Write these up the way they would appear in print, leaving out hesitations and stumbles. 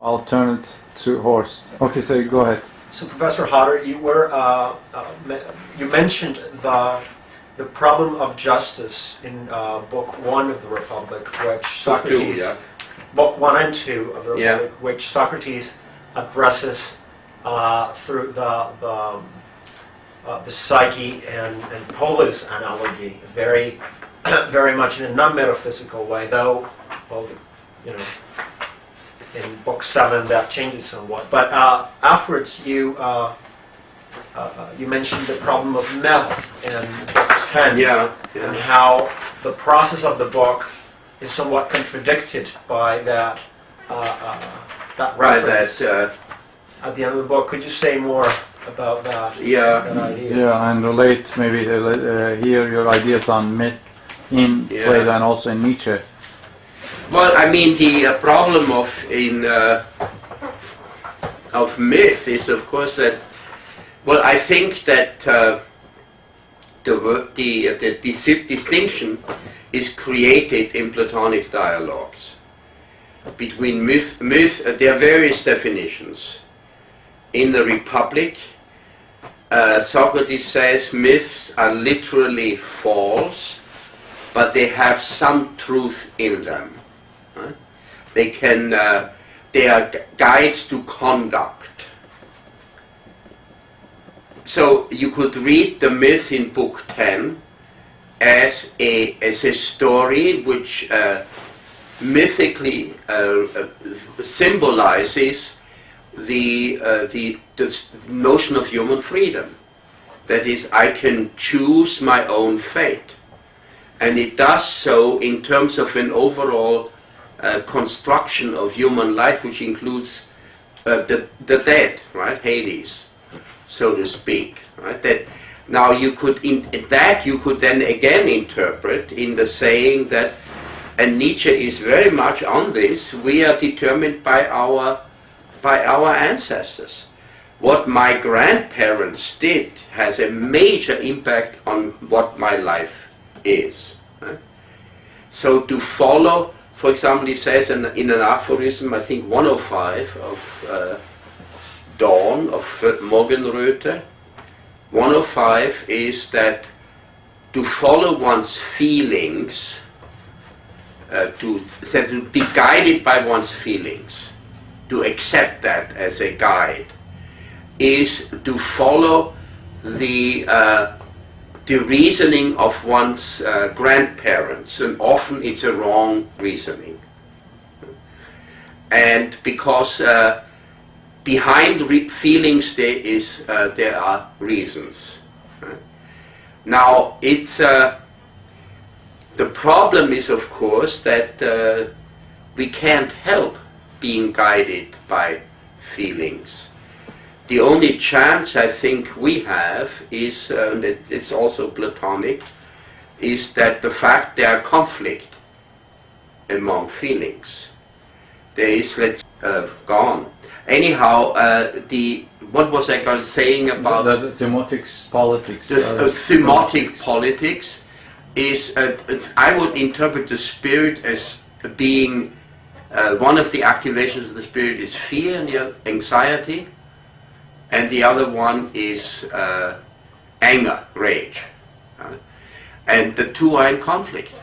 I'll turn it to Horst. Okay, so go ahead. So, Professor Hodder, you mentioned the problem of justice in Book 1 of the Republic, which Socrates, Book 1 and 2 of the Republic, which Socrates addresses through the psyche and polis analogy, very very much in a non-metaphysical way, though, well, in Book 7 that changes somewhat. But afterwards you mentioned the problem of myth in Book 10, and how the process of the book is somewhat contradicted by that reference at the end of the book. Could you say more about that? That idea? Yeah, and relate maybe here your ideas on myth in Plato and also in Nietzsche. Well, I mean, the problem of myth is, of course, that. Well, I think that the distinction is created in Platonic dialogues between myth. There are various definitions. In the Republic, Socrates says myths are literally false, but they have some truth in them. Right? They are guides to conduct. So you could read the myth in Book 10 as a story which mythically symbolizes the notion of human freedom. That is, I can choose my own fate. And it does so in terms of an overall construction of human life, which includes the dead, right? Hades, so to speak. Right? That now you could then again interpret in the saying that, and Nietzsche is very much on this, we are determined by our ancestors. What my grandparents did has a major impact on what my life is. Right? So to follow, for example, he says in an aphorism, I think 105 of Dawn, of Morgenröte, 105 is that to follow one's feelings, to be guided by one's feelings, to accept that as a guide, is to follow the reasoning of one's grandparents, and often it's a wrong reasoning. And because behind feelings there are reasons. Right? Now it's the problem is, of course, that we can't help being guided by feelings. The only chance I think we have is, and it's also Platonic, is that the fact there are conflict among feelings. There is, gone. Anyhow, what was I going saying about the themotics politics? The themotic politics is, I would interpret the spirit as being one of the activations of the spirit is fear and anxiety, and the other one is anger, rage. And the two are in conflict.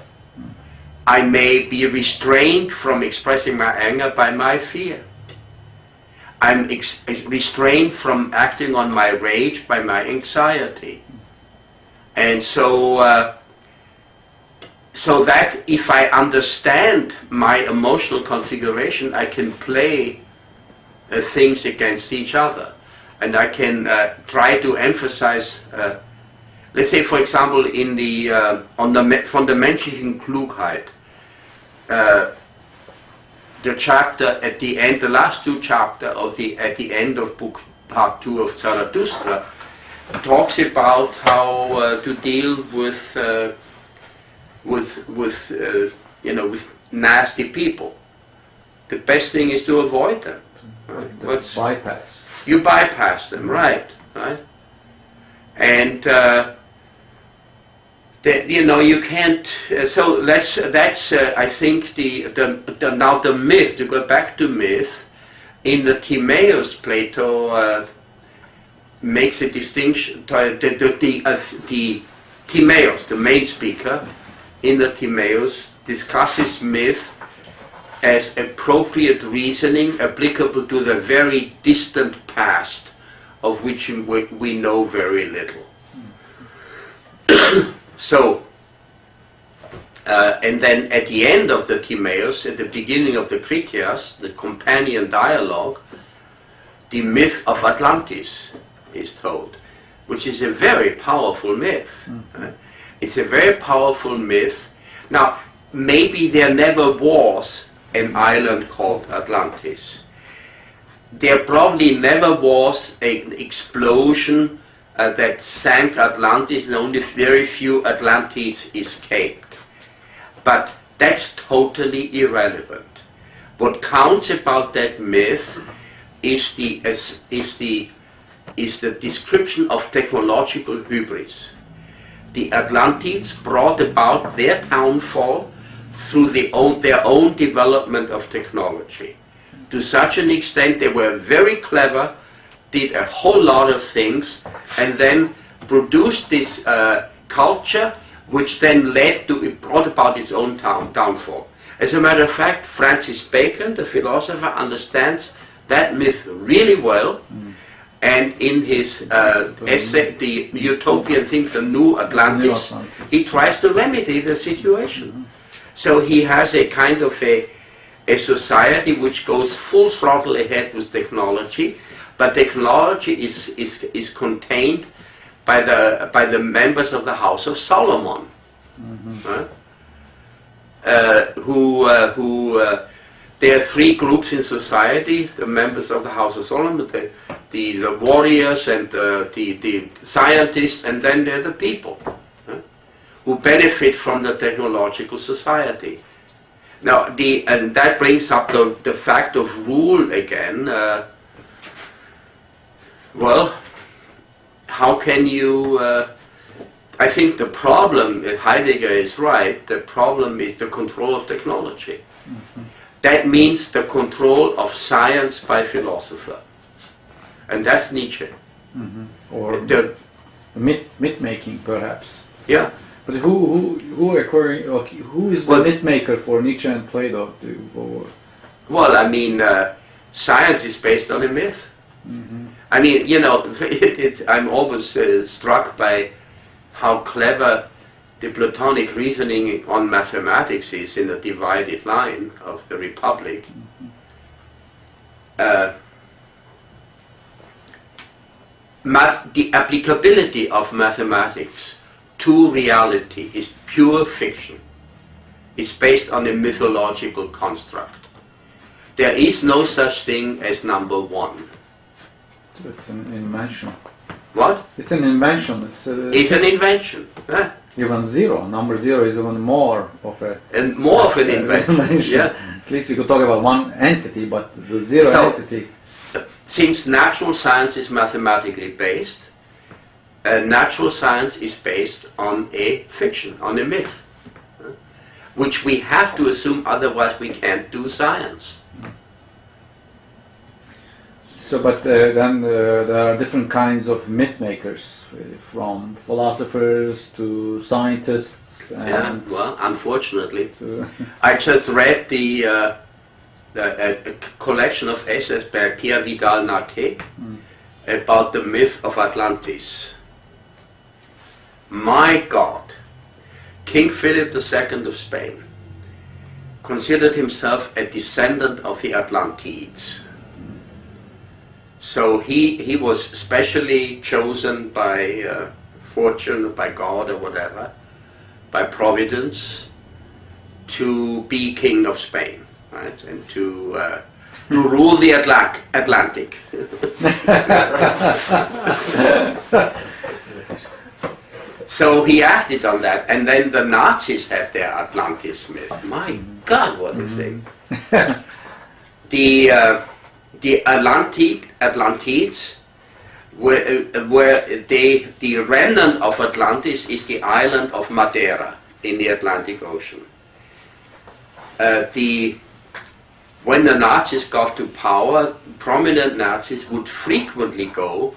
I may be restrained from expressing my anger by my fear. I'm restrained from acting on my rage by my anxiety. And so that if I understand my emotional configuration, I can play things against each other. And I can try to emphasize, let's say, for example, in on von der menschlichen Klugheit, the chapter at the end, the last two chapters at the end of book part 2 of Zarathustra, talks about how to deal with nasty people. The best thing is to avoid them. Right? Bypass. You bypass them, right? And you can't. So that's I think now the myth. To go back to myth, In the Timaeus, Plato makes a distinction. The Timaeus, the main speaker, in the Timaeus discusses myth as appropriate reasoning applicable to the very distant past, of which we know very little. So, and then at the end of the Timaeus, at the beginning of the Critias, the companion dialogue, the myth of Atlantis is told, which is a very powerful myth. It's a very powerful myth. Now, maybe there never was an island called Atlantis. There probably never was an explosion that sank Atlantis, and only very few Atlanteans escaped. But that's totally irrelevant. What counts about that myth is the description of technological hubris. The Atlanteans brought about their downfall through their own development of technology. To such an extent they were very clever, did a whole lot of things, and then produced this culture which then brought about its own downfall. As a matter of fact, Francis Bacon, the philosopher, understands that myth really well, and in his essay, The Utopian Thing, The New Atlantis, he tries to remedy the situation. So he has a kind of a society which goes full throttle ahead with technology, but technology is contained by the members of the House of Solomon, there are three groups in society: the members of the House of Solomon, the warriors, and the scientists, and then there are the people who benefit from the technological society. Now, and that brings up the fact of rule again. Well, how can you... I think the problem, Heidegger is right, the problem is the control of technology. That means the control of science by philosophers. And that's Nietzsche. Or the myth-making, perhaps. Yeah. But who is the myth-maker for Nietzsche and Plato? Well, I mean, science is based on a myth. I mean, you know, I'm always struck by how clever the Platonic reasoning on mathematics is in the divided line of the Republic. The applicability of mathematics to reality is pure fiction. It's based on a mythological construct. There is no such thing as number one. It's an invention. What? It's an invention. It's an invention. Huh? Even zero. Number zero is even more of a... And more of an invention. Yeah. At least we could talk about one entity, but the zero entity... Since natural science is mathematically based, natural science is based on a fiction, on a myth, which we have to assume, otherwise we can't do science. So, but then there are different kinds of myth makers, from philosophers to scientists. And yeah, well, unfortunately. I just read a collection of essays by Pierre Vidal-Naquet about the myth of Atlantis. My God, King Philip II of Spain considered himself a descendant of the Atlanteans. So he was specially chosen by fortune, by God or whatever, by providence, to be king of Spain, right, and to rule the Atlantic. So he acted on that, and then the Nazis had their Atlantis myth. My God, what a thing! The Atlanteans the remnant of Atlantis is the island of Madeira in the Atlantic Ocean. when the Nazis got to power, prominent Nazis would frequently go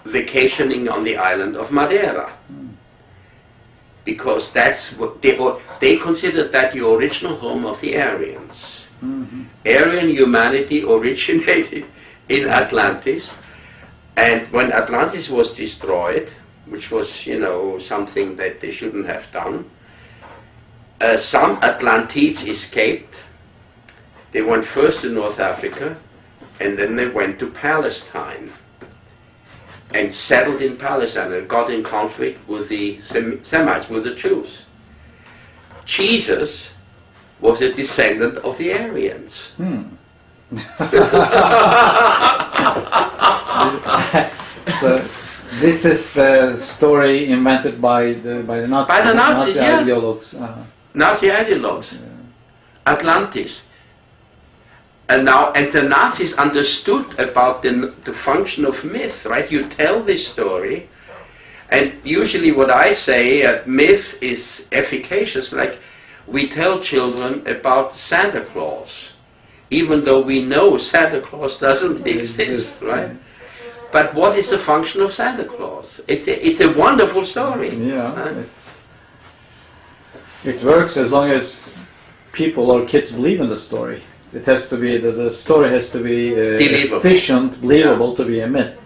vacationing on the island of Madeira, because that's what they considered that the original home of the Aryans. Aryan humanity originated in Atlantis, and when Atlantis was destroyed, which was, you know, something that they shouldn't have done, some Atlanteans escaped. They went first to North Africa, and then they went to Palestine and settled in Palestine and got in conflict with the Semites, with the Jews. Jesus was a descendant of the Aryans. So this is the story invented by the Nazis. By the Nazis, yeah. Ideologues. Nazi ideologues. Yeah. Atlantis. And the Nazis understood about the function of myth, right? You tell this story, and usually what I say, myth is efficacious. Like we tell children about Santa Claus, even though we know Santa Claus doesn't exist, right? But what is the function of Santa Claus? It's a wonderful story. Yeah, right? It works as long as people or kids believe in the story. It has to be, the story has to be efficient, believable, to be a myth.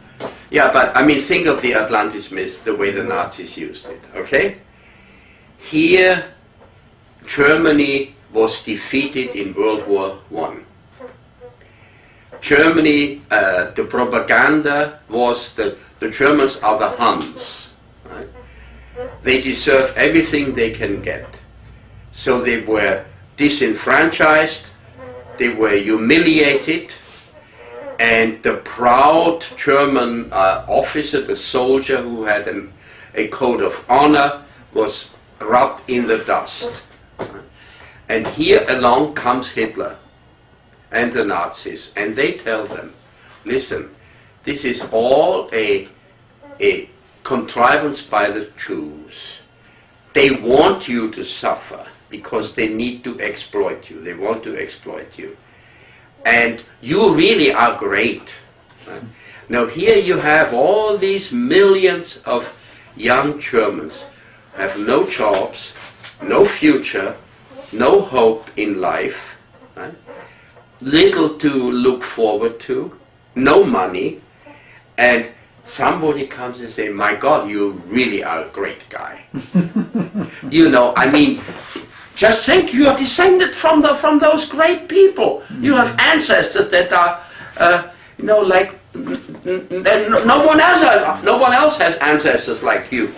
Yeah, but I mean, think of the Atlantis myth, the way the Nazis used it, okay? Here, Germany was defeated in World War I. Germany, the propaganda was that the Germans are the Huns, right? They deserve everything they can get. So they were disenfranchised, they were humiliated, and the proud German officer, the soldier who had a code of honor, was rubbed in the dust. And here along comes Hitler and the Nazis, and they tell them, listen, this is all a contrivance by the Jews. They want you to suffer because they need to exploit you. They want to exploit you. And you really are great. Right? Now here you have all these millions of young Germans who have no jobs, no future, no hope in life, right? Little to look forward to, no money, and somebody comes and says, my God, you really are a great guy. You know, I mean, just think, you are descended from those great people. You have ancestors that are, you know, like no one else has ancestors like you.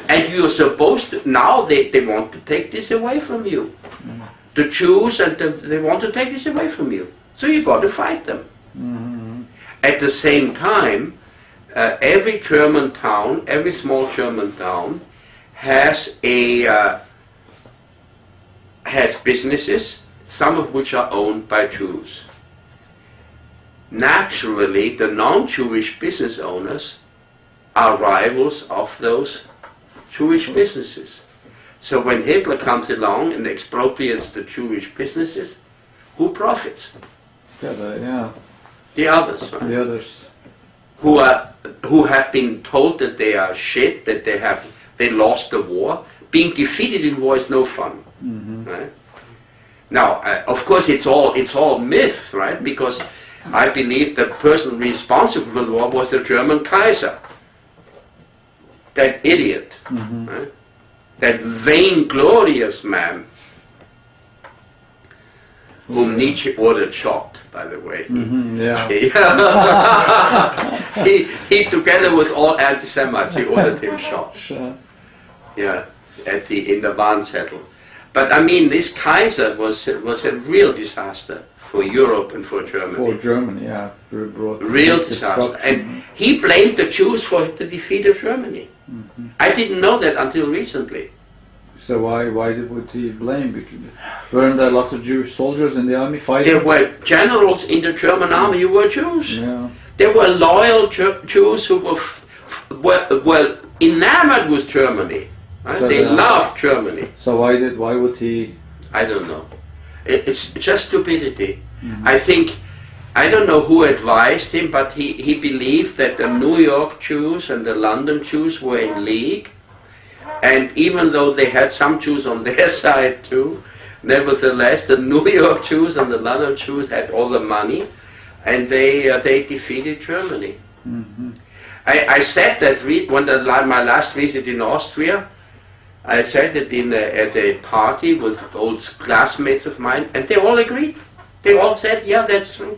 And you're supposed to, now they want to take this away from you. The Jews, and they want to take this away from you. So you got to fight them. At the same time, every German town, every small German town, has businesses, some of which are owned by Jews. Naturally, the non-Jewish business owners are rivals of those Jewish businesses. So when Hitler comes along and expropriates the Jewish businesses, who profits? The others. Right? The others. Who have been told that they are shit, that they lost the war. Being defeated in war is no fun. Right? Now, of course, it's all myth, right? Because I believe the person responsible for the war was the German Kaiser. That idiot, right? That vainglorious man, whom Nietzsche ordered shot, by the way. He together with all anti-Semites, he ordered him shot. Yeah, in the Warnzettel. But I mean, this Kaiser was a real disaster for Europe and for Germany. For Germany, yeah. Real disaster. And he blamed the Jews for the defeat of Germany. I didn't know that until recently. So why would he blame? Weren't there lots of Jewish soldiers in the army fighting? There were generals in the German army who were Jews. Yeah. There were loyal Jews who were enamored with Germany. Right? So they loved Germany. So why would he? I don't know. It's just stupidity. I think, I don't know who advised him, but he believed that the New York Jews and the London Jews were in league, and even though they had some Jews on their side too, nevertheless the New York Jews and the London Jews had all the money, and they defeated Germany. I said that when my last visit in Austria, I said it at a party with old classmates of mine, and they all agreed. They all said, yeah, that's true.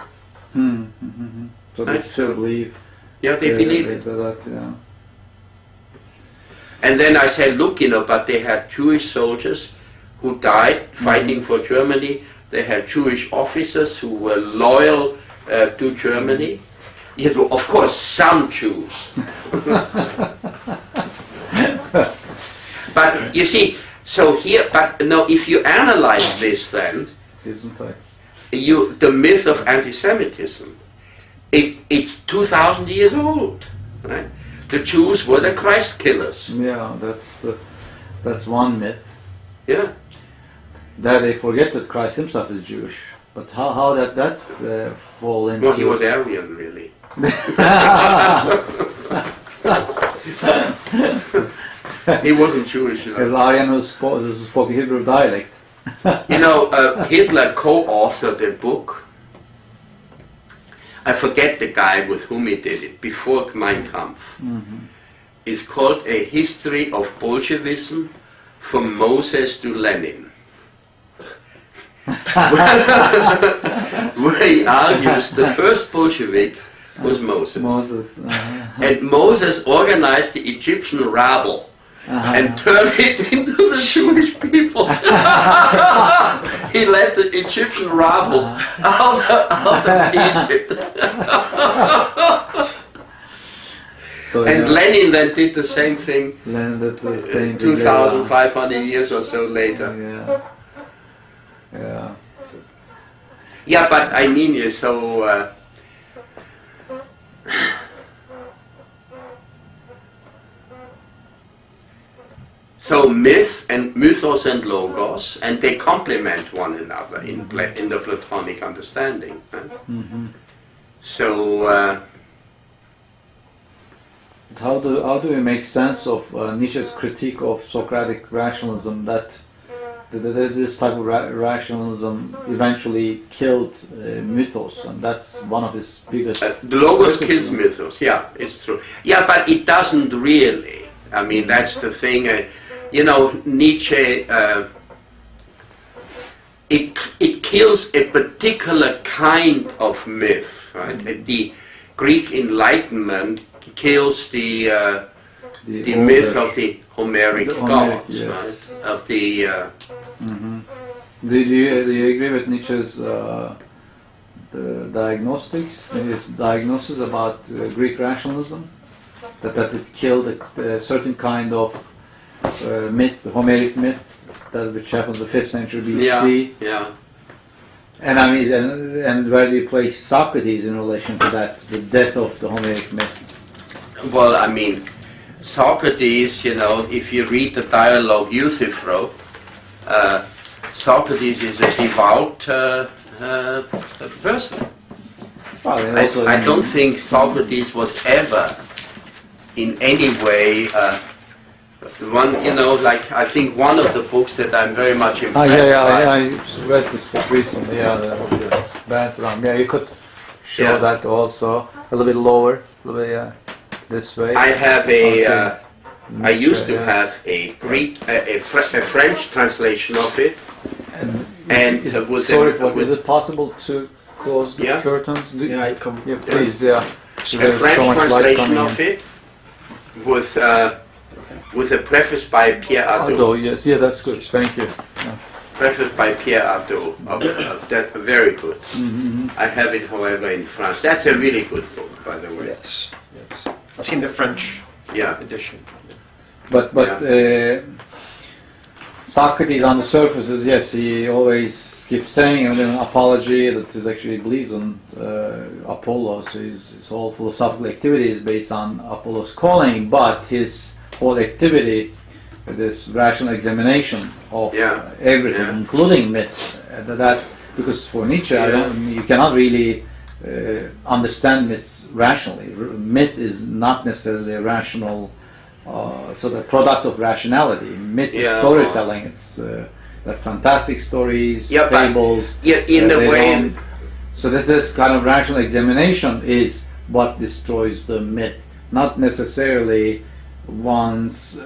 So they still believe. Yeah, they believe it. That, yeah. And then I said, look, but they had Jewish soldiers who died fighting for Germany. They had Jewish officers who were loyal to Germany. Yes, well, of course, some Jews. But you see, so here, but no, if you analyze this, then the myth of anti-Semitism, it's 2,000 years old, right? The Jews were the Christ killers. Yeah, that's one myth. Yeah. That they forget that Christ himself is Jewish. But how that fall into? Well, he was Aryan, really. He wasn't Jewish. As Aryan who spoke Hebrew dialect. Hitler co-authored a book. I forget the guy with whom he did it, before Mein Kampf. It's called A History of Bolshevism from Moses to Lenin. Where he argues the first Bolshevik was Moses. And Moses organized the Egyptian rabble and turned it into the Jewish people. He led the Egyptian rabble out of Egypt. And Lenin then did the same thing 2,500 years or so later. Yeah, but I mean, so myth and mythos and logos, and they complement one another in the Platonic understanding. Right? So, how do we make sense of Nietzsche's critique of Socratic rationalism, that this type of rationalism eventually killed mythos, and that's one of his biggest. The logos kills mythos. Yeah, it's true. Yeah, but it doesn't really. I mean, that's the thing. Nietzsche. It kills a particular kind of myth. Right? The Greek Enlightenment kills the myth of the Homeric gods, yes. right? Of the. Do you agree with Nietzsche's the diagnostics, his diagnosis about Greek rationalism, that it killed a certain kind of myth, the Homeric myth, which happened in the 5th century BC? Yeah. And I mean, and where do you place Socrates in relation to that, the death of the Homeric myth? Well, I mean, Socrates, if you read the dialogue Euthyphro, Socrates is a devout person. Well, I don't think Socrates was ever in any way I think one of the books that I'm very much impressed by. I read this book recently, the Bantam. Yeah, you could show that also, a little bit lower, a little bit, this way. I have I used to have a Greek, a French translation of it. And is it possible to close the curtains? I come. Yeah, please, yeah. A French translation of it with a preface by Pierre Hadot. Yes, yeah, that's good. Thank you. Yeah. Preface by Pierre Hadot. That's very good. I have it, however, in France. That's a really good book, by the way. Yes. I've seen the French edition. But Socrates on the surface is, yes, he always keeps saying in an apology that he actually believes in Apollo, so his whole philosophical activity is based on Apollo's calling, but his whole activity this rational examination of everything, Yeah. including myth. Because for Nietzsche, you cannot really understand myths rationally. Myth is not necessarily a rational sort of product of rationality. Myth is storytelling. It's like fantastic stories, fables. In a way. So this kind of rational examination is what destroys the myth, not necessarily one's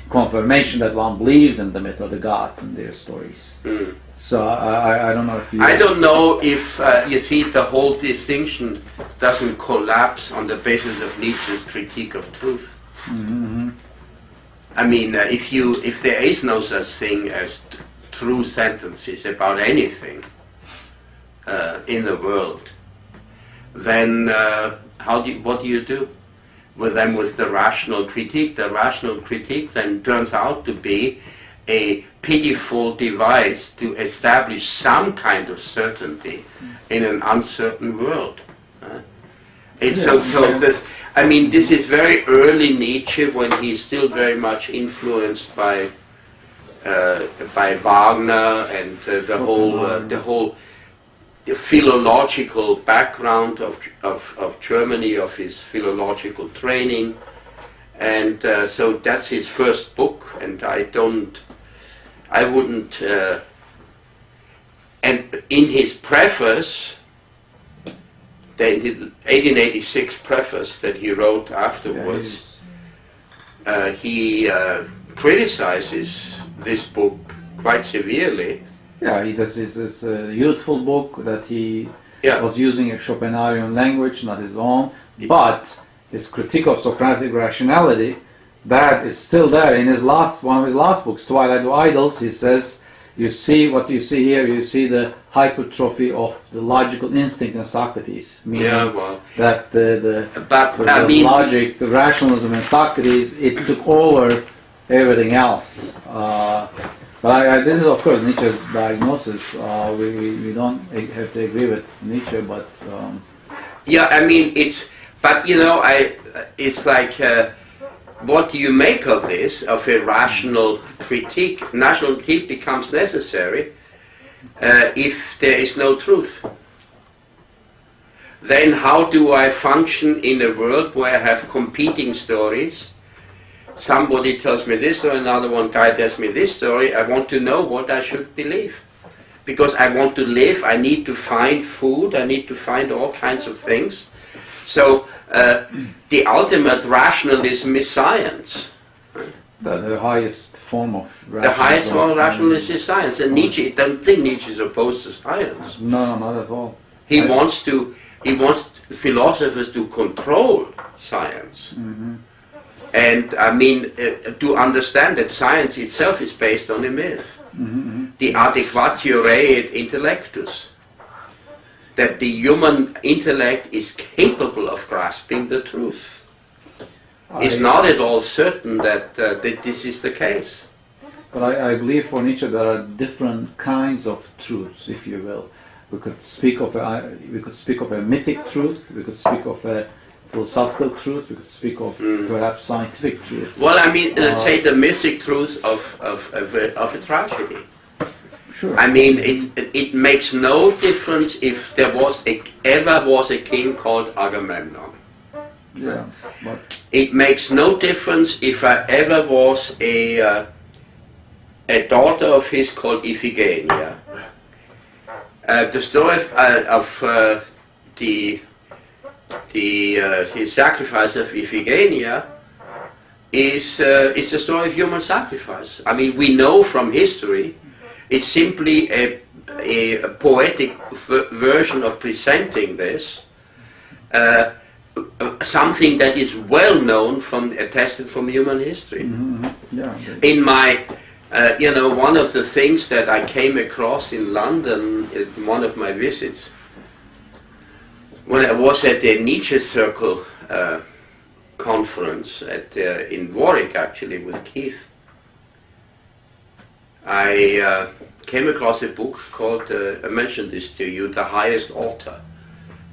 confirmation that one believes in the myth or the gods and their stories. Mm. So I don't know if you... I don't know if, you see, the whole distinction doesn't collapse on the basis of Nietzsche's critique of truth. Mm-hmm. I mean, if there is no such thing as true sentences about anything in the world, then what do you do with them with the rational critique? The rational critique then turns out to be a pitiful device to establish some kind of certainty in an uncertain world. This, I mean, this is very early Nietzsche, when he's still very much influenced by Wagner and the whole philological background of Germany, of his philological training, and so that's his first book, and I wouldn't, and in his preface, the 1886 preface that he wrote afterwards, he criticizes this book quite severely. Yeah, he does this youthful book that he was using a Schopenhauerian language, not his own, but his critique of Socratic rationality, that is still there in one of his last books, Twilight of Idols. He says, you see what you see here, you see the hypertrophy of the logical instinct in Socrates, meaning that the logic, the rationalism in Socrates, it took over everything else. But this is, of course, Nietzsche's diagnosis. We don't have to agree with Nietzsche, but... I mean, it's like, what do you make of this, of a rational critique? Rational critique becomes necessary if there is no truth. Then how do I function in a world where I have competing stories? Somebody tells me this, or another guy tells me this story. I want to know what I should believe. Because I want to live, I need to find food, I need to find all kinds of things. So the ultimate rationalism is science. The highest form of rationalism. The highest form of rationalism is science. And Nietzsche, I don't think Nietzsche is opposed to science. No, not at all. He wants philosophers to control science. Mm-hmm. And I mean, to understand that science itself is based on a myth. Mm-hmm. The adequatio rei et intellectus. That the human intellect is capable of grasping the truth. It's not at all certain that this is the case. But I believe for Nietzsche there are different kinds of truths, if you will. We could speak of a mythic truth. We could speak of a philosophical truth. We could speak of perhaps scientific truth. Well, I mean, let's say the mythic truth of a tragedy. Sure. I mean, it makes no difference if there ever was a king called Agamemnon. Yeah, but it makes no difference if I ever was a daughter of his called Iphigenia. The story of his sacrifice of Iphigenia is the story of human sacrifice. I mean, we know from history. It's simply a poetic version of presenting this, something that is well known attested from human history. Mm-hmm. Yeah. In my, one of the things that I came across in London in one of my visits, when I was at the Nietzsche Circle conference in Warwick, actually, with Keith, I came across a book called, I mentioned this to you, The Highest Altar,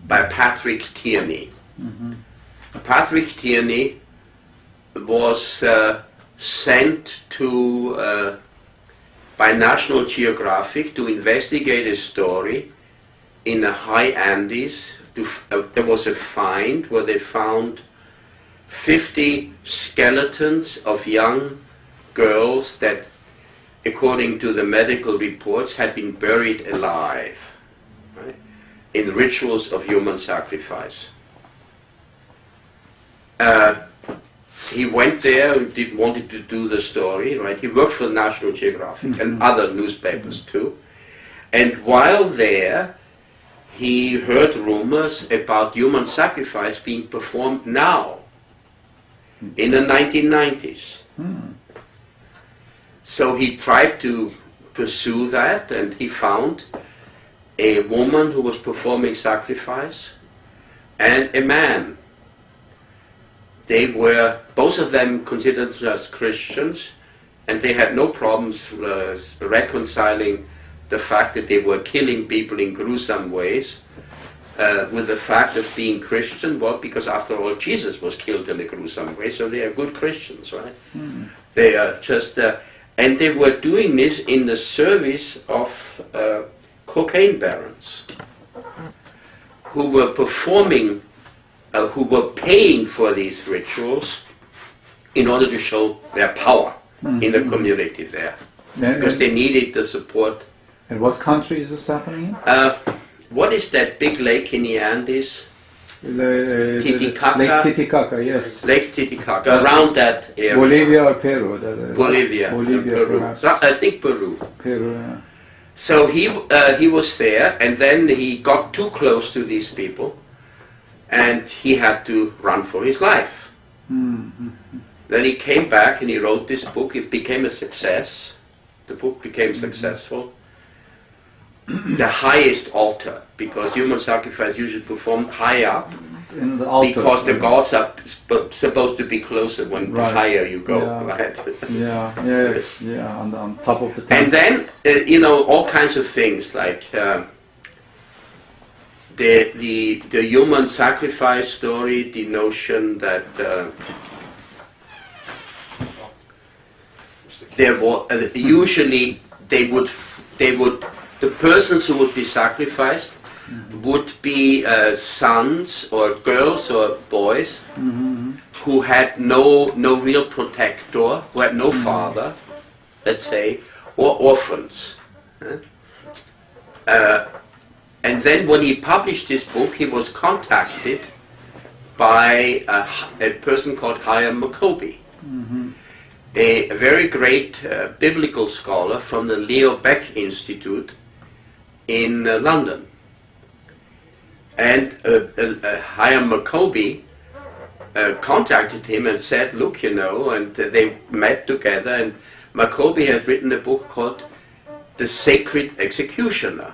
by Patrick Tierney. Mm-hmm. Patrick Tierney was sent to by National Geographic to investigate a story in the high Andes. There was a find where they found 50 skeletons of young girls that, according to the medical reports, had been buried alive, right, in rituals of human sacrifice. He went there and wanted to do the story, right? He worked for National Geographic and other newspapers too. And while there, he heard rumors about human sacrifice being performed now, in the 1990s. So he tried to pursue that, and he found a woman who was performing sacrifice and a man. They were, both of them considered as Christians, and they had no problems reconciling the fact that they were killing people in gruesome ways with the fact of being Christian. Well, because after all, Jesus was killed in a gruesome way, so they are good Christians, right? They are just, and they were doing this in the service of cocaine barons who were performing, who were paying for these rituals in order to show their power in the community there, because they needed the support. In what country is this happening in? What is that big lake in the Andes? Titicaca. Lake Titicaca, yes. Lake Titicaca, around that area. Bolivia or Peru? Bolivia, Peru. perhaps. I think Peru. Peru, yeah. So he was there, and then he got too close to these people, and he had to run for his life. Then he came back and he wrote this book. It became a success. The book became successful. The highest altar, because human sacrifice usually performed high up, In the altar, because the gods are supposed to be closer when the Right. higher you go, Yeah. right? Yeah, on top of the temple. And then all kinds of things like the human sacrifice story, the notion that there was usually the persons who would be sacrificed would be sons or girls or boys who had no real protector, who had no father, let's say, or orphans. And then when he published this book, he was contacted by a person called Hiram Maccoby, a very great biblical scholar from the Leo Baeck Institute in London. And Hiram Maccoby contacted him and said, look, and they met together, and Maccoby had written a book called The Sacred Executioner,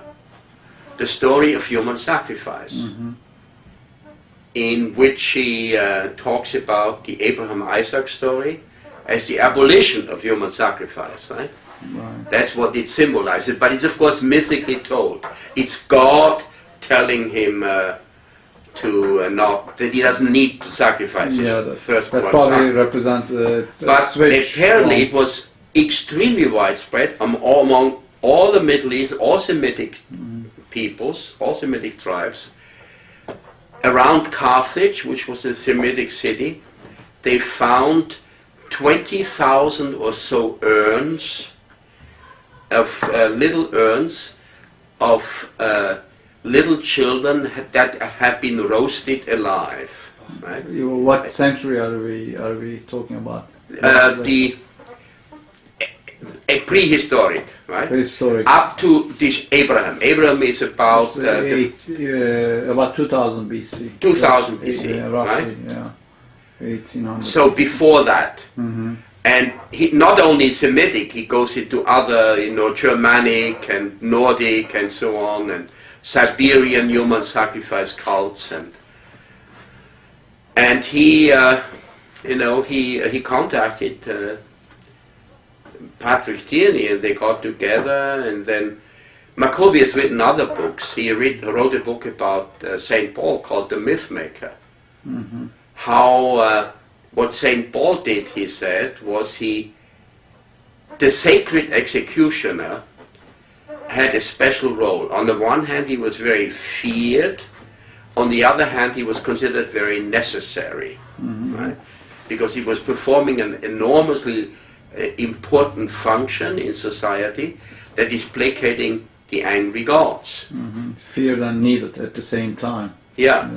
the story of human sacrifice, in which he talks about the Abraham-Isaac story as the abolition of human sacrifice, right? That's what it symbolizes, but it's of course mythically told. It's God telling him that he doesn't need to sacrifice his firstborn that probably son. represents a But switch. apparently it was extremely widespread among all the Middle East, all Semitic peoples, all Semitic tribes. Around Carthage, which was a Semitic city, they found 20,000 or so urns of little urns of little children that have been roasted alive. Right? What century are we talking about? A prehistoric, right? Prehistoric. Up to this Abraham. Abraham is about about 2000 BC. 2000 BC, yeah, roughly, right? Yeah, 1800. So before that. And he not only Semitic, he goes into other, Germanic and Nordic and so on, and Siberian human sacrifice cults, and he, he contacted Patrick Tierney, and they got together, and then Maccoby has written other books. He wrote a book about St. Paul called The Mythmaker, how what Saint Paul did, he said, was the sacred executioner had a special role. On the one hand, he was very feared. On the other hand, he was considered very necessary, right? Because he was performing an enormously important function in society, that is placating the angry gods. Feared and needed at the same time. Yeah.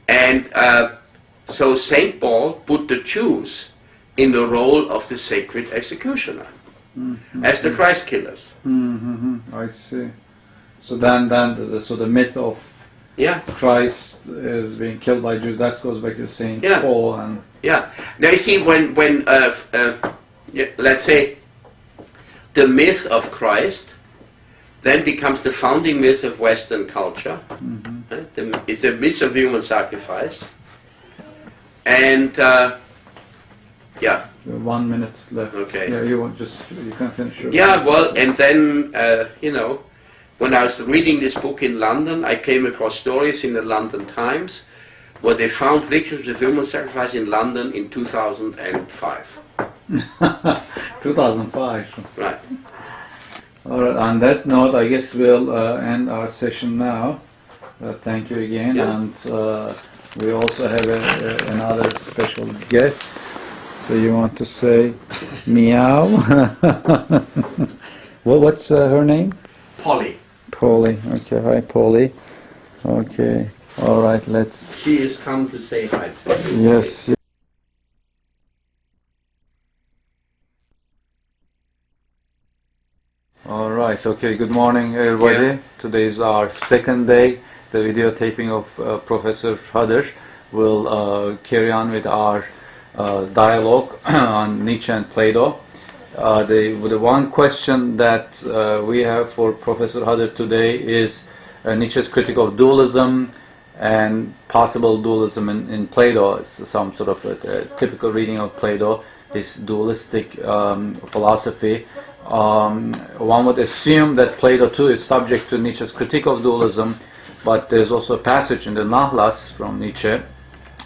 And so Saint Paul put the Jews in the role of the sacred executioner, as the Christ killers. I see. So then the myth of Christ is being killed by Jews, that goes back to Saint Paul. And now you see, when let's say the myth of Christ then becomes the founding myth of Western culture. Right? It's a myth of human sacrifice. And 1 minute left. Okay. Yeah, you can finish your well, and then when I was reading this book in London, I came across stories in the London Times where they found victims of human sacrifice in London in 2005. 2005. Right. All right. On that note, I guess we'll end our session now. Thank you again, and we also have another special guest. So you want to say meow? What's her name? Polly. Polly. Okay. Hi, Polly. Okay. All right. Let's. She has come to say hi. Yes. All right. Okay. Good morning, everybody. Yeah. Today is our second day. The videotaping of Professor Hutter will carry on with our dialogue on Nietzsche and Plato. The one question that we have for Professor Hutter today is Nietzsche's critique of dualism and possible dualism in Plato. It's some sort of a typical reading of Plato, his dualistic philosophy. One would assume that Plato too is subject to Nietzsche's critique of dualism, but there's also a passage in the Nahlas from Nietzsche.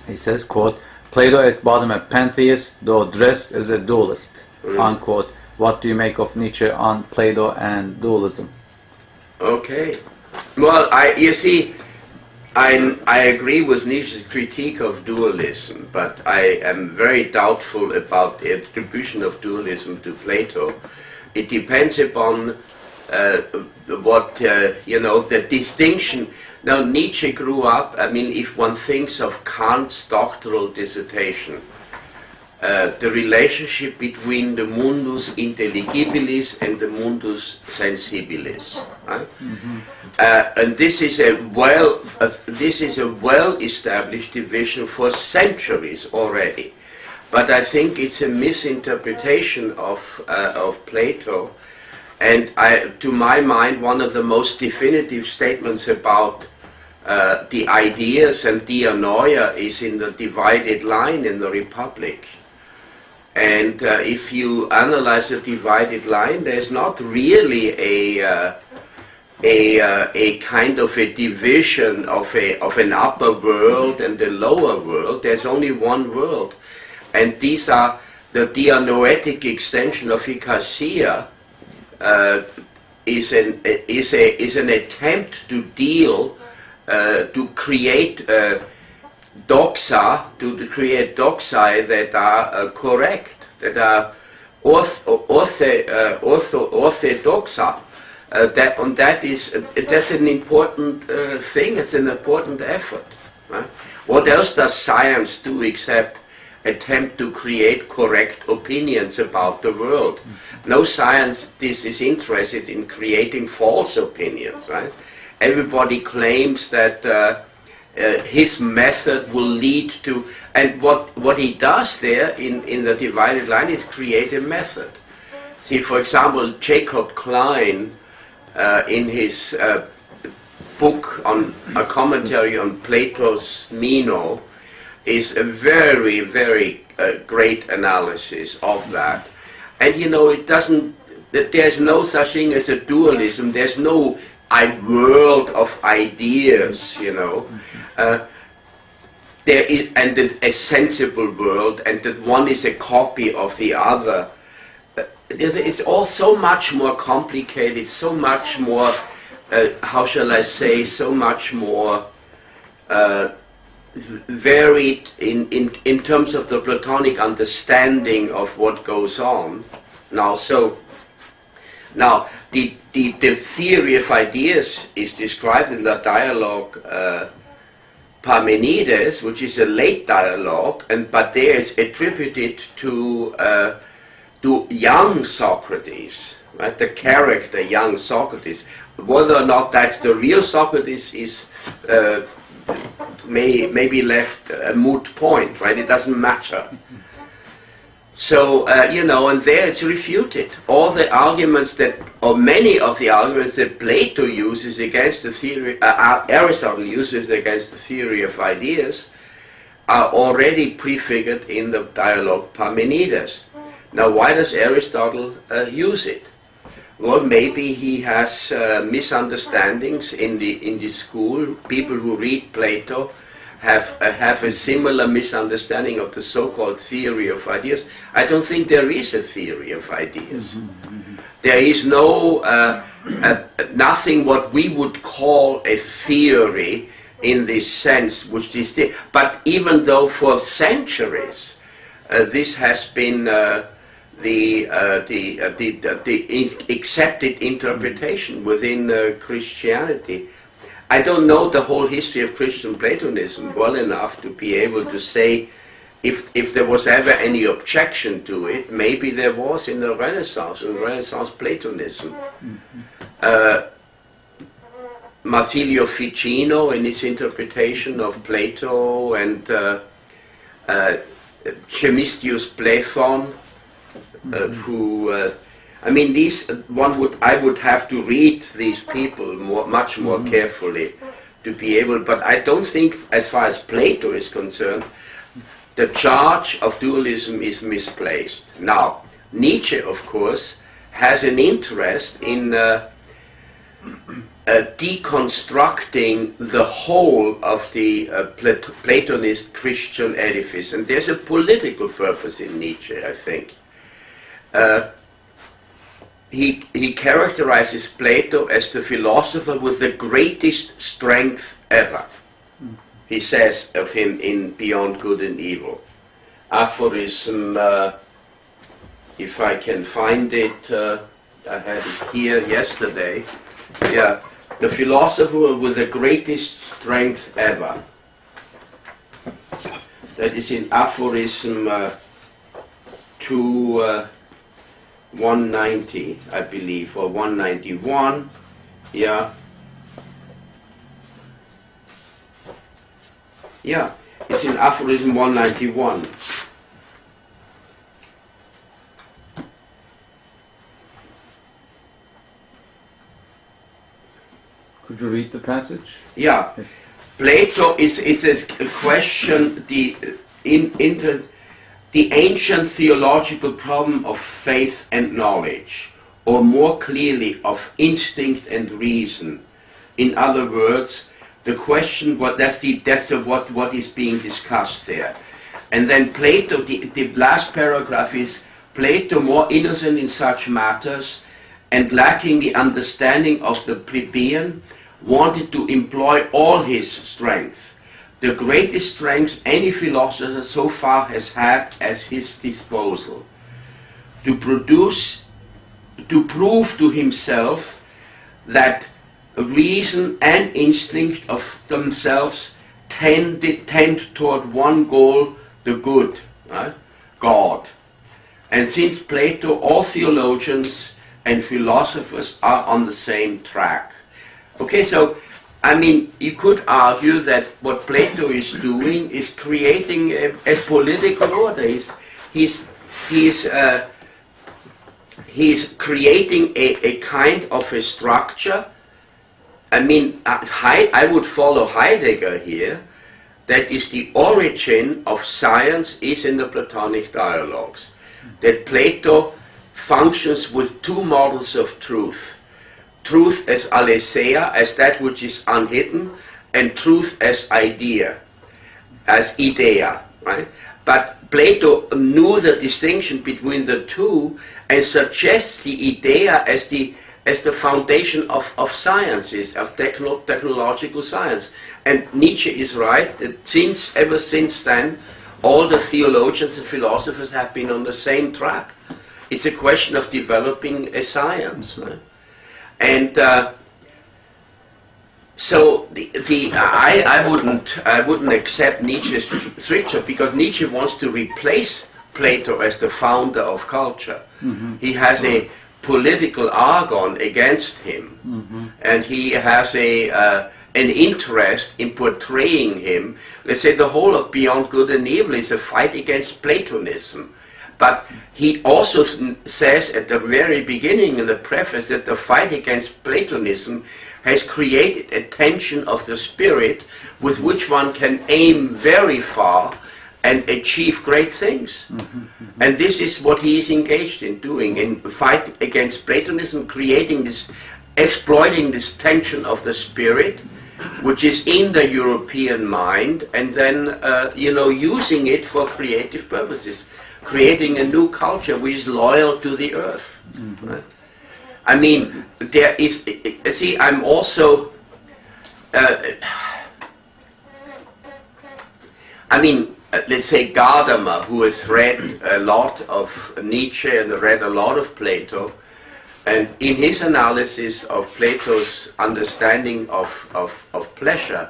He says, quote, Plato at bottom a pantheist, though dressed as a dualist, unquote. What do you make of Nietzsche on Plato and dualism? Okay. Well, you see, I agree with Nietzsche's critique of dualism, but I am very doubtful about the attribution of dualism to Plato. It depends upon the distinction. Now, Nietzsche grew up, if one thinks of Kant's doctoral dissertation, the relationship between the mundus intelligibilis and the mundus sensibilis, right? And this is a well-established division for centuries already. But I think it's a misinterpretation of Plato. And to my mind, one of the most definitive statements about the ideas and dianoia is in the divided line in the Republic. And if you analyze the divided line, there's not really a kind of a division of an upper world and a lower world. There's only one world. And these are the dianoetic extension of Ikasia. Is an attempt to deal to create doxa, to create doxae that are correct, that are orthodoxa. That's an important thing. It's an important effort. Right? What else does science do except attempt to create correct opinions about the world? No scientist is interested in creating false opinions, right? Everybody claims that his method will lead to, and what he does there in the divided line is create a method. See, for example, Jacob Klein, in his book on a commentary on Plato's Meno, is a very, very great analysis of that. And there's no such thing as a dualism, there's no world of ideas, there is a sensible world, and that one is a copy of the other. It's all so much more complicated, so much more, how shall I say, so much more varied in terms of the Platonic understanding of what goes on. Now, the theory of ideas is described in the dialogue Parmenides, which is a late dialogue, but there is attributed to young Socrates, right? The character young Socrates. Whether or not that's the real Socrates is may be left a moot point, right? It doesn't matter. So, and there it's refuted. All the arguments or many of the arguments that Plato uses against the theory, Aristotle uses against the theory of ideas, are already prefigured in the dialogue Parmenides. Now, why does Aristotle use it? Well, maybe he has misunderstandings in the school. People who read Plato have a similar misunderstanding of the so-called theory of ideas. I don't think there is a theory of ideas. There is nothing what we would call a theory in this sense, but even though for centuries this has been the accepted interpretation within Christianity. I don't know the whole history of Christian Platonism well enough to be able to say if there was ever any objection to it. Maybe there was in the Renaissance Platonism. Marsilio Ficino in his interpretation of Plato, and Chemistius Platon, I would have to read these people much more carefully to be able, but I don't think, as far as Plato is concerned, the charge of dualism is misplaced. Now, Nietzsche, of course, has an interest in deconstructing the whole of the Platonist Christian edifice, and there's a political purpose in Nietzsche, I think. He characterizes Plato as the philosopher with the greatest strength ever. He says of him in Beyond Good and Evil. Aphorism, if I can find it, I had it here yesterday. Yeah, the philosopher with the greatest strength ever. That is in Aphorism 190, I believe, or 191. Yeah. Yeah, it's in Aphorism 191. Could you read the passage? Yeah. Plato is a question, the ancient theological problem of faith and knowledge, or more clearly of instinct and reason. In other words, the question, what is being discussed there. And then Plato, the last paragraph is, Plato, more innocent in such matters and lacking the understanding of the plebeian, wanted to employ all his strength, the greatest strength any philosopher so far has had at his disposal, to prove to himself that reason and instinct of themselves tend toward one goal, the good, right? God. And since Plato, all theologians and philosophers are on the same track. Okay, so I mean, you could argue that what Plato is doing is creating a political order. He's creating a kind of a structure. I mean, I would follow Heidegger here, that is the origin of science is in the Platonic dialogues. That Plato functions with two models of truth. Truth as aletheia, as that which is unhidden, and truth as idea. as idea, right? But Plato knew the distinction between the two and suggests the idea as the foundation of sciences, of technological science. And Nietzsche is right that ever since then, all the theologians and philosophers have been on the same track. It's a question of developing a science, right? And so I wouldn't accept Nietzsche's stricture, because Nietzsche wants to replace Plato as the founder of culture. Mm-hmm. He has a political argon against him, mm-hmm. and he has an interest in portraying him. Let's say the whole of Beyond Good and Evil is a fight against Platonism. But he also says at the very beginning in the preface that the fight against Platonism has created a tension of the spirit with which one can aim very far and achieve great things. Mm-hmm. And this is what he is engaged in doing, in fight against Platonism, exploiting this tension of the spirit, which is in the European mind, and then using it for creative purposes, creating a new culture which is loyal to the earth. Mm-hmm. Right? I mean, there is. See, I'm also. Let's say Gadamer, who has read a lot of Nietzsche and read a lot of Plato, and in his analysis of Plato's understanding of pleasure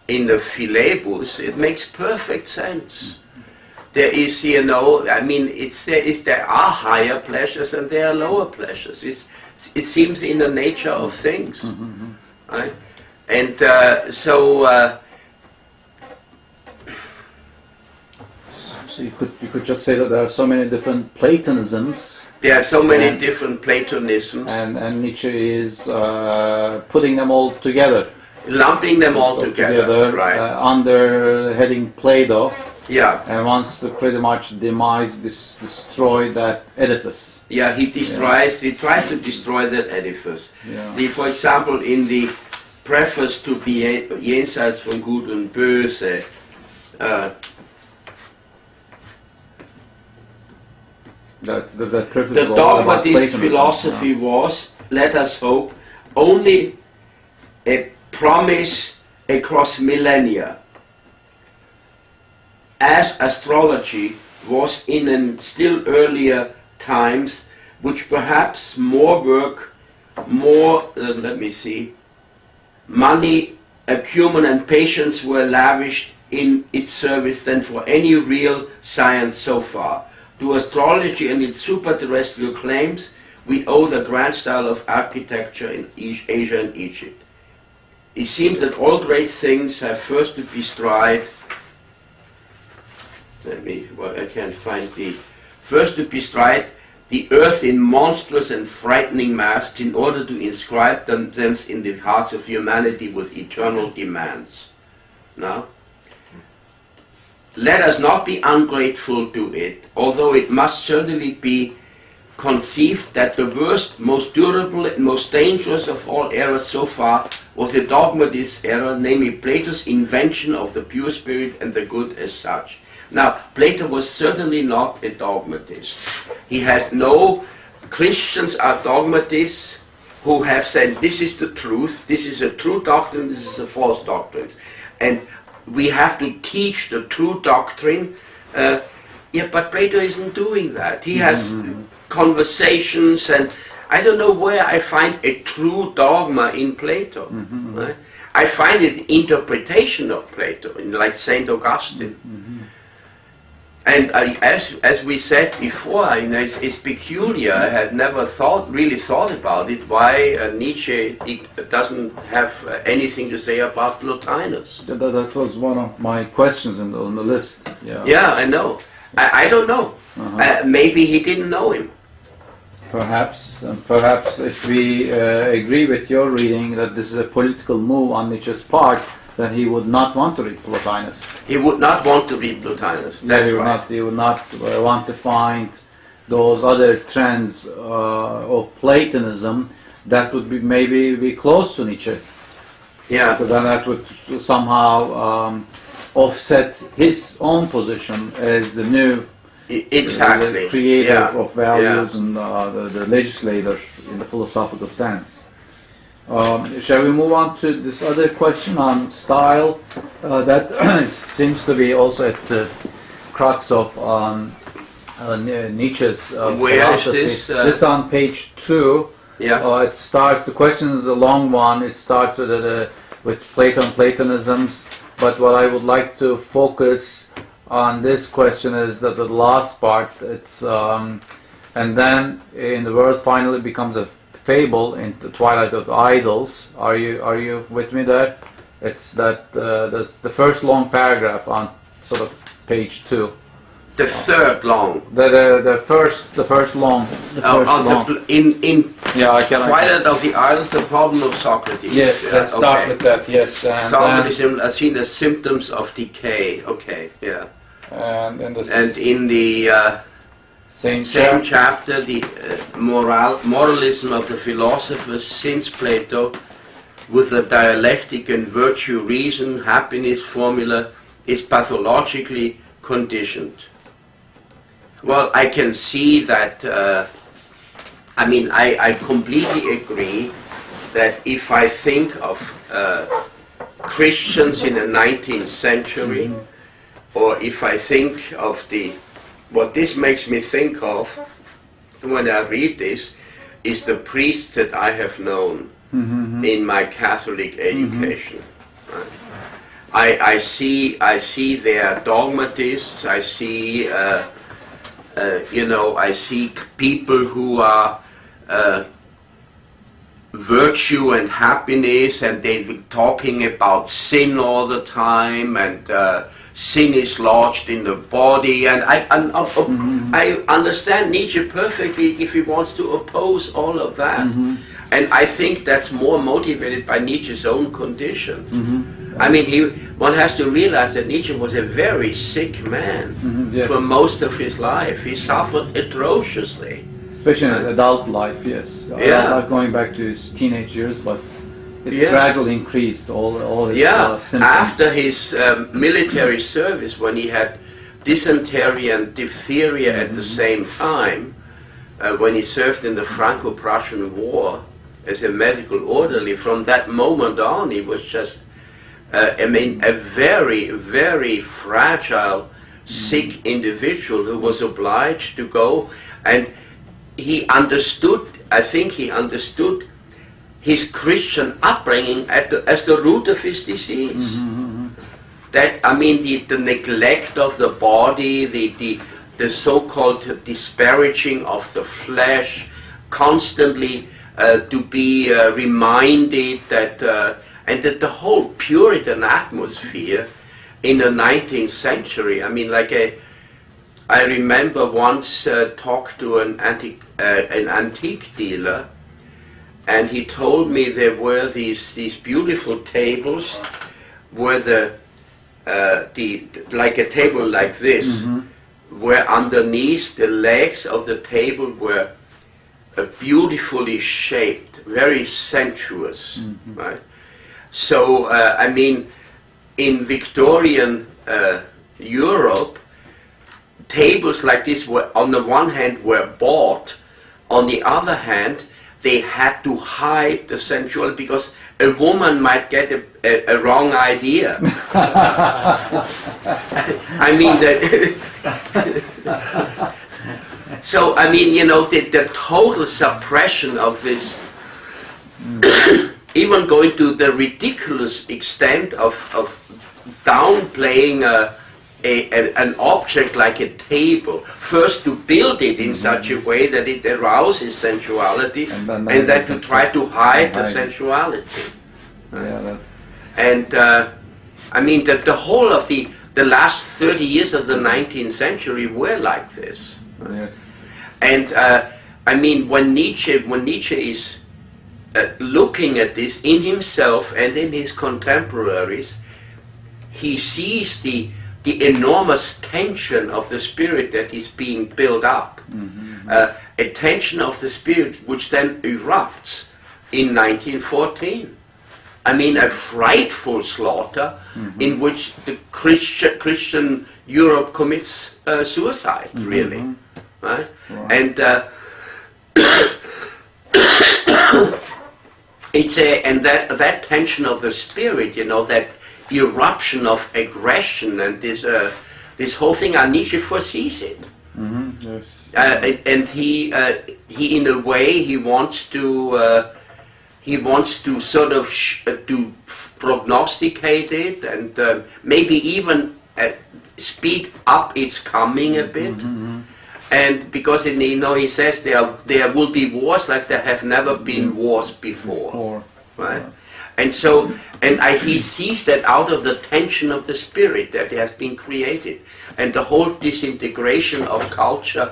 in the Philebus, it makes perfect sense. There is, there are higher pleasures and there are lower pleasures. It seems in the nature of things, mm-hmm. right? And so you could just say that there are so many different Platonisms. There are so many different Platonisms, and Nietzsche is putting them all together, lumping them all together, right? Under heading Plato. Yeah. And wants to pretty much destroy that edifice. Yeah, he tries to destroy that edifice. Yeah. For example, in the preface to Jenseits von Gut und Böse, the dogmatist philosophy was, let us hope, only a promise across millennia, as astrology was in still earlier times, which perhaps more work, money, acumen and patience were lavished in its service than for any real science so far. To astrology and its super-terrestrial claims, we owe the grand style of architecture in Asia and Egypt. It seems that all great things have first to be bestride. I can't find first to bestride the earth in monstrous and frightening masks in order to inscribe them in the hearts of humanity with eternal demands. Now, let us not be ungrateful to it, although it must certainly be conceived that the worst, most durable and most dangerous of all errors so far was a dogmatist error, namely Plato's invention of the pure spirit and the good as such. Now, Plato was certainly not a dogmatist. He has no Christians are dogmatists who have said this is the truth, this is a true doctrine, this is a false doctrine. And we have to teach the true doctrine. But Plato isn't doing that. He has conversations, and I don't know where I find a true dogma in Plato. Mm-hmm. Right? I find it interpretation of Plato, like Saint Augustine. Mm-hmm. And as we said before, it's peculiar. I had never really thought about it. Why Nietzsche doesn't have anything to say about Plotinus? That was one of my questions on the list. Yeah. Yeah, I know. I don't know. Uh-huh. Maybe he didn't know him. Perhaps if we agree with your reading that this is a political move on Nietzsche's part, then he would not want to read Plotinus. He would not want to read Plotinus. That's right. He would not want to find those other trends of Platonism that would be close to Nietzsche. Yeah. Because then that would somehow offset his own position as the new Exactly. the creator Yeah. of values and the legislator in the philosophical sense. Shall we move on to this other question on style? That seems to be also at the crux of Nietzsche's Where is philosophy. this? This on page 2. Yeah. It starts. The question is a long one. It starts with Plato and Platonisms. But what I would like to focus on this question is that the last part. It's and then in the world finally becomes a fable in the twilight of the idols. Are you with me there? It's that the first long paragraph on sort of page 2. The third long. The first long. In Yeah, I can. Twilight of the Idols, the problem of Socrates. Yes, let's start okay. with that. Yes, and Socrates are seen as symptoms of decay. Okay, yeah. and in the And in the same same chapter, the moralism of the philosophers since Plato, with the dialectic and virtue, reason, happiness formula, is pathologically conditioned. Well, I can see that, I completely agree that if I think of Christians in the 19th century, or if I think of what this makes me think of when I read this, is the priests that I have known in my Catholic education. I see their dogmatists, I see I see people who are virtue and happiness, and they're talking about sin all the time, and sin is lodged in the body, and I understand Nietzsche perfectly if he wants to oppose all of that. And I think that's more motivated by Nietzsche's own condition. One has to realize that Nietzsche was a very sick man Yes. for most of his life. He suffered atrociously. especially in his adult life. Yes, not going back to his teenage years, but it gradually increased all his symptoms. After his military service, when he had dysentery and diphtheria at the same time, when he served in the Franco-Prussian War as a medical orderly, from that moment on he was just a very, very fragile, sick individual who was obliged to go, and he understood, I think he understood his Christian upbringing as the root of his disease. That, the neglect of the body, the so-called disparaging of the flesh, constantly to be reminded that, and that the whole Puritan atmosphere in the 19th century, I remember once talked to an antique dealer, and he told me there were these beautiful tables where like a table like this, where underneath the legs of the table were beautifully shaped, very sensuous, right? So, in Victorian Europe, tables like this were, on the one hand, were bought, on the other hand, they had to hide the sensuality because a woman might get a wrong idea. So, the total suppression of this, even going to the ridiculous extent of downplaying an object like a table, first to build it in such a way that it arouses sensuality, and then to try to hide the sensuality. And that the whole of the last 30 years of the 19th century were like this. Yes. And when Nietzsche is looking at this in himself and in his contemporaries, he sees the enormous tension of the spirit that is being built up, a tension of the spirit which then erupts in 1914. I mean a frightful slaughter in which the Christian Europe commits suicide, really, right? And and that tension of the spirit, you know, that eruption of aggression and this whole thing, Nietzsche foresees it. Yes. And he in a way he wants to sort of to prognosticate it and maybe even speed up its coming a bit. And because he says there will be wars like there have never been wars before, right? And so he sees that out of the tension of the spirit that has been created, and the whole disintegration of culture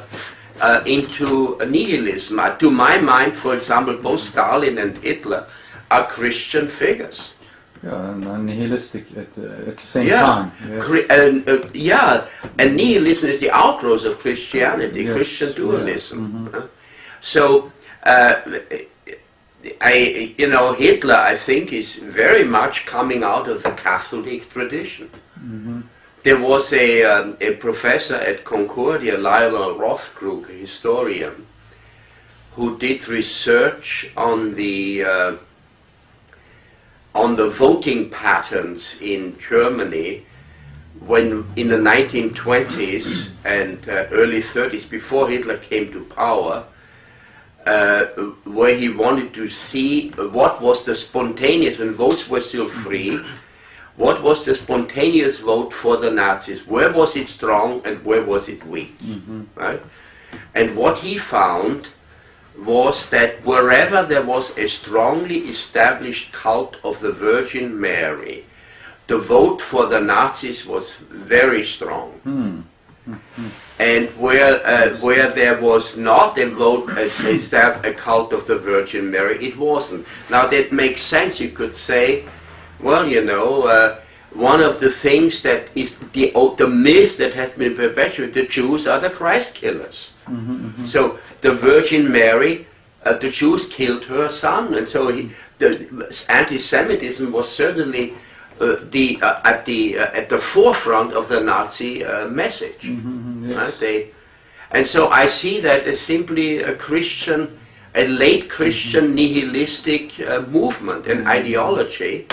into nihilism. To my mind, for example, both Stalin and Hitler are Christian figures. Yeah, and nihilistic at the same time. Yes. And nihilism is the outgrowth of Christianity, yes, Christian dualism. Yeah. So, Hitler, I think, is very much coming out of the Catholic tradition. There was a professor at Concordia, Lionel Rothkrug, a historian, who did research on the voting patterns in Germany when in the 1920s and early 30s, before Hitler came to power, where he wanted to see what was the spontaneous, when votes were still free, what was the spontaneous vote for the Nazis? Where was it strong and where was it weak? Right? And what he found was that wherever there was a strongly established cult of the Virgin Mary, the vote for the Nazis was very strong. And where there was not a vote, a cult of the Virgin Mary, it wasn't. Now that makes sense. You could say, well, one of the things that is the myth that has been perpetuated, the Jews are the Christ killers. So the Virgin Mary, the Jews killed her son, and so the anti-Semitism was certainly at the forefront of the Nazi message. Yes. Right? And so I see that as simply a late Christian nihilistic movement, an ideology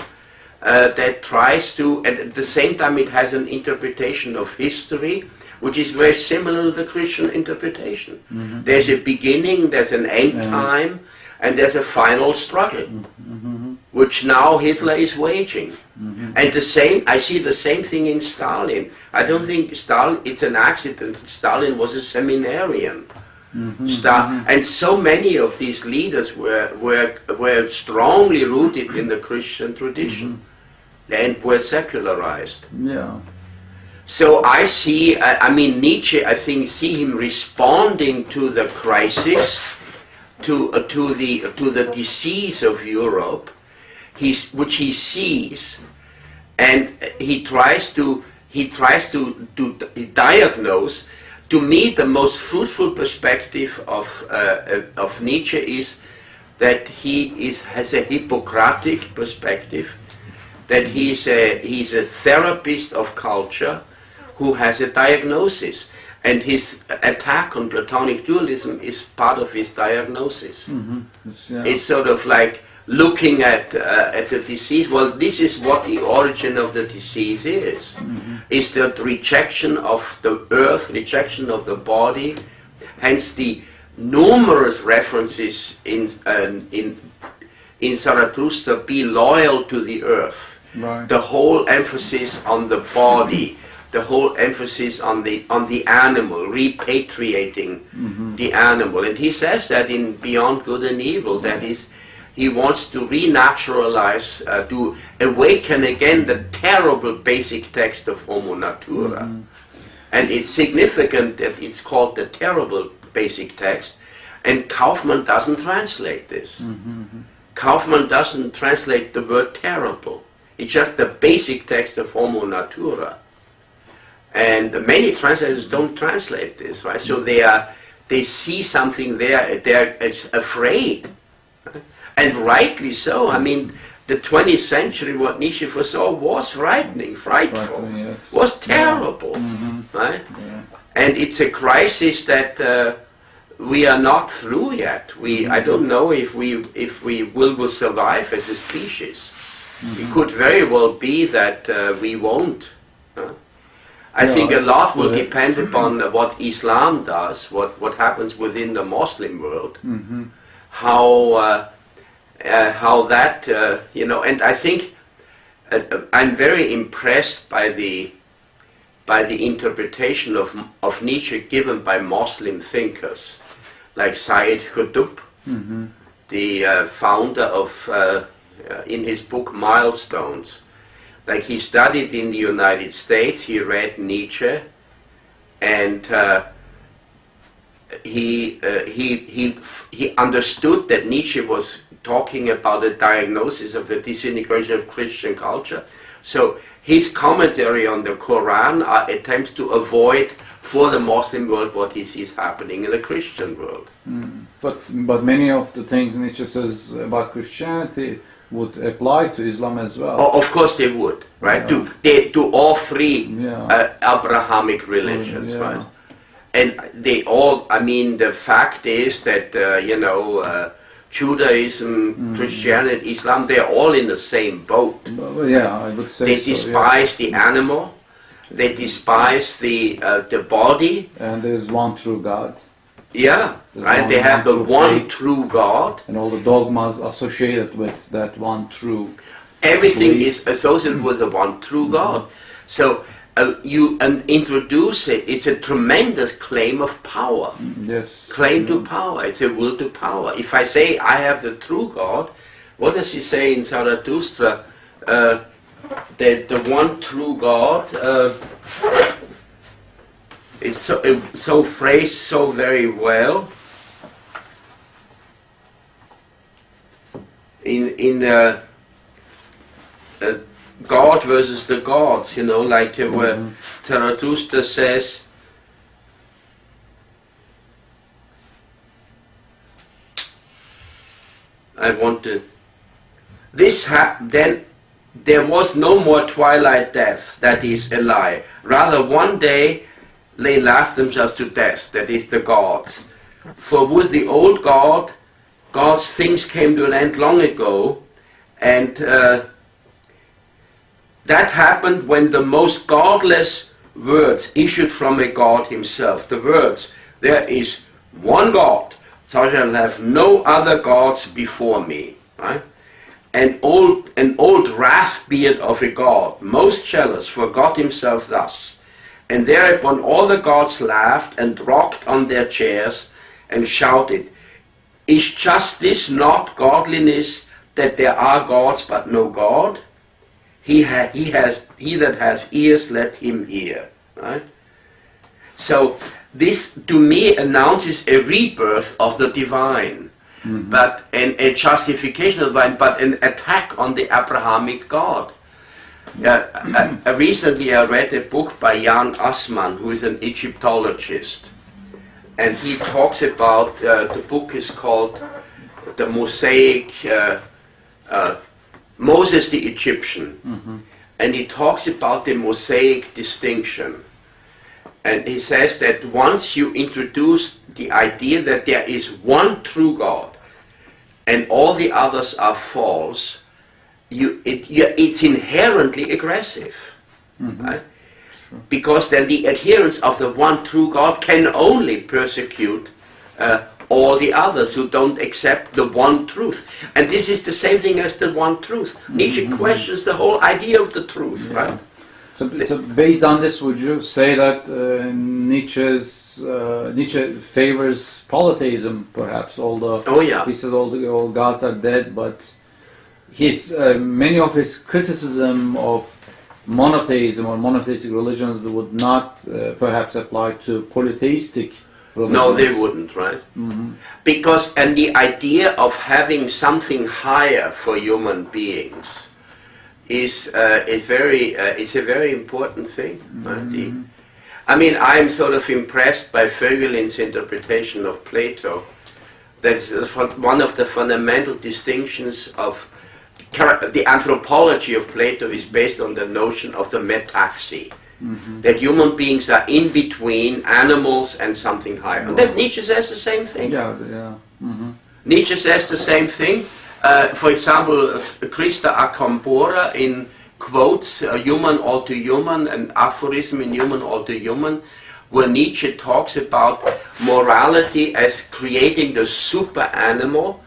that tries to, and at the same time it has an interpretation of history which is very similar to the Christian interpretation. There's a beginning, there's an end time, and there's a final struggle, which now Hitler is waging. And I see the same thing in Stalin. I don't think Stalin, it's an accident, Stalin was a seminarian. And so many of these leaders were strongly rooted in the Christian tradition and were secularized. Yeah. So I see, Nietzsche, I think, see him responding to the crisis, to the disease of Europe, which he sees, and he tries to diagnose. To me, the most fruitful perspective of Nietzsche is that he has a Hippocratic perspective, that he's a therapist of culture who has a diagnosis, and his attack on Platonic dualism is part of his diagnosis. It's sort of like looking at the disease. Well, this is what the origin of the disease is. Is the rejection of the earth, rejection of the body, hence the numerous references in Zarathustra, be loyal to the earth. Right. The whole emphasis on the body, the whole emphasis on the animal, repatriating the animal. And he says that in Beyond Good and Evil, that is, he wants to renaturalize, to awaken again the terrible basic text of Homo Natura. And it's significant that it's called the terrible basic text, and Kaufmann doesn't translate this. Kaufmann doesn't translate the word terrible. It's just the basic text of Homo Natura. And many translators don't translate this, right? So they see something there, they're afraid. And rightly so. I mean, the 20th century, what Nietzsche foresaw was frightening, frightful, Yes. was terrible, right? Yeah. And it's a crisis that we are not through yet. I don't know if we will survive as a species. It could very well be that we won't. I think a lot will depend upon what Islam does, what happens within the Muslim world, how that, and I think I'm very impressed by the interpretation of Nietzsche given by Muslim thinkers, like Sayyid Qutb, the founder of, in his book Milestones. Like, he studied in the United States, he read Nietzsche, and he understood that Nietzsche was talking about a diagnosis of the disintegration of Christian culture. So his commentary on the Quran attempts to avoid for the Muslim world what he sees happening in the Christian world. But many of the things Nietzsche says about Christianity would apply to Islam as well. Oh, of course they would, right? To all three Abrahamic religions, right? And they all, I mean, the fact is that, Judaism, Christianity, Islam, they're all in the same boat. Yeah, I would say they despise the animal, they despise the body. And there's one true God. Yeah, right. They have the one true God. And all the dogmas associated with that one true. Everything is associated with the one true God. So you introduce it. It's a tremendous claim of power. Yes. Claim to power. It's a will to power. If I say I have the true God, what does he say in Zarathustra? That the one true God is so phrased so very well in God versus the gods, like where Zarathustra says, then there was no more twilight death, that is a lie. Rather one day they laughed themselves to death, that is the gods. For with the old God's things came to an end long ago, and that happened when the most godless words issued from a God himself. The words, there is one God, thou shalt have no other gods before me. Right? An old wrath-beard of a God, most jealous, forgot himself thus. And thereupon all the gods laughed and rocked on their chairs and shouted, is just this not godliness, that there are gods but no God? He that has ears, let him hear. Right? So this to me announces a rebirth of the divine, but a justification of the divine, but an attack on the Abrahamic God. Recently I read a book by Jan Assmann, who is an Egyptologist, and he talks about, the book is called The Mosaic, Moses the Egyptian, and he talks about the Mosaic distinction. And he says that once you introduce the idea that there is one true God and all the others are false, it's inherently aggressive, right? Sure. Because then the adherents of the one true God can only persecute all the others who don't accept the one truth. And this is the same thing as the one truth. Nietzsche questions the whole idea of the truth, right? So based on this, would you say that Nietzsche favors polytheism, perhaps? Although he says all gods are dead, but many of his criticism of monotheism or monotheistic religions would not perhaps apply to polytheistic religions. No, they wouldn't, right? Because, and the idea of having something higher for human beings is a very important thing. Right? I mean, I'm sort of impressed by Voegelin's interpretation of Plato. That's one of the fundamental distinctions of the anthropology of Plato is based on the notion of the metaxy, that human beings are in between animals and something higher. And that's Nietzsche says the same thing. Nietzsche says the same thing. For example, Christa Acambora in quotes Human All Too Human, an aphorism in Human All Too Human, where Nietzsche talks about morality as creating the super animal,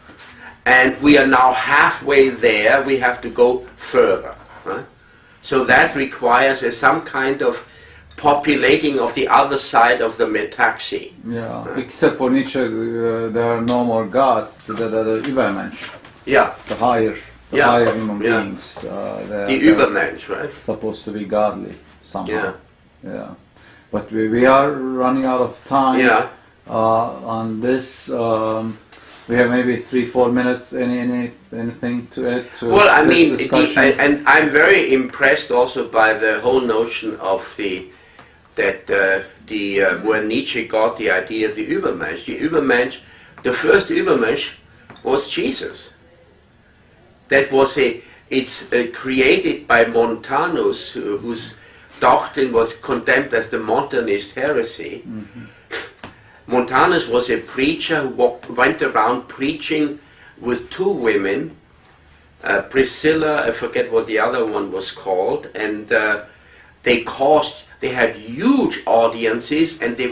and we are now halfway there, we have to go further. Right? So that requires some kind of populating of the other side of the metaxy. Yeah, except for Nietzsche, there are no more gods, the Übermensch. Yeah. The higher human beings. The Übermensch, right? Supposed to be godly somehow. Yeah. But we are running out of time. Yeah. On this, we have maybe 3-4 minutes. Anything to add to well, I this mean, discussion? and I'm very impressed also by the whole notion of where Nietzsche got the idea of the Übermensch. The Übermensch, the first Übermensch was Jesus. That was it's created by Montanus, whose doctrine was condemned as the Montanist heresy. Montanus was a preacher who went around preaching with two women, Priscilla, I forget what the other one was called, and they had huge audiences, and they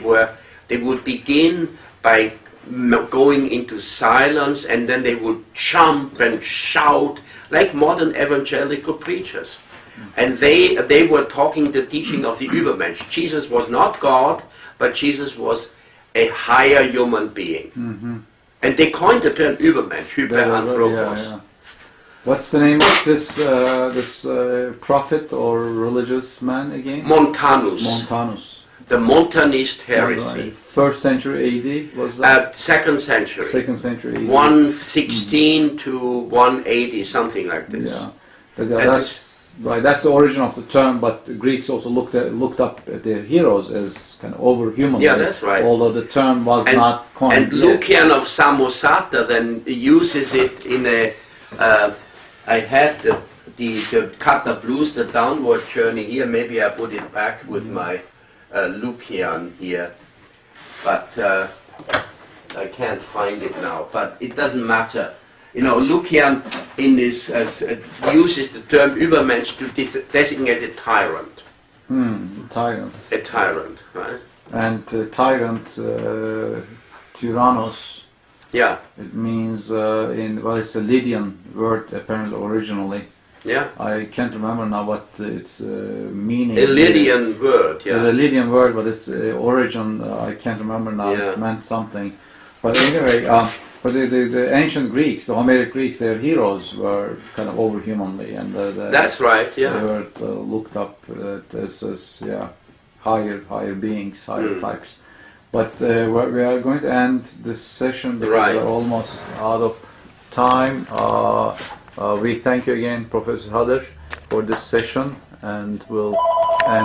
would begin by going into silence, and then they would jump and shout like modern evangelical preachers. And they were talking the teaching of the Übermensch. Jesus was not God, but Jesus was a higher human being. And they coined the term Übermensch, Hyperanthropos. What's the name of this prophet or religious man again? Montanus. The Montanist heresy. 1st century AD was that? 2nd century. 2nd century AD. 116 to 180, something like this. Yeah, that's right. That's the origin of the term. But the Greeks also looked up at their heroes as kind of overhuman. Yeah, that's right. Although the term was not coined. And Lucian of Samosata then uses it in a. I had the Kata Blues, the downward journey here. Maybe I put it back with my Lucian here, but I can't find it now. But it doesn't matter. You know, Lucian in his uses the term Übermensch to designate a tyrant. Tyrant. A tyrant, right? And tyrant, Tyrannos. Yeah. It means it's a Lydian word apparently originally. Yeah. I can't remember now what its meaning. A Lydian word, yeah. It's a Lydian word, but its origin I can't remember now. Yeah. It meant something. But anyway, for the ancient Greeks, the Homeric Greeks, their heroes were kind of overhumanly, and that's right. Yeah. They were looked up as higher beings, higher types. But we are going to end this session because we're almost out of time. We thank you again, Professor Hader, for this session, and we'll end.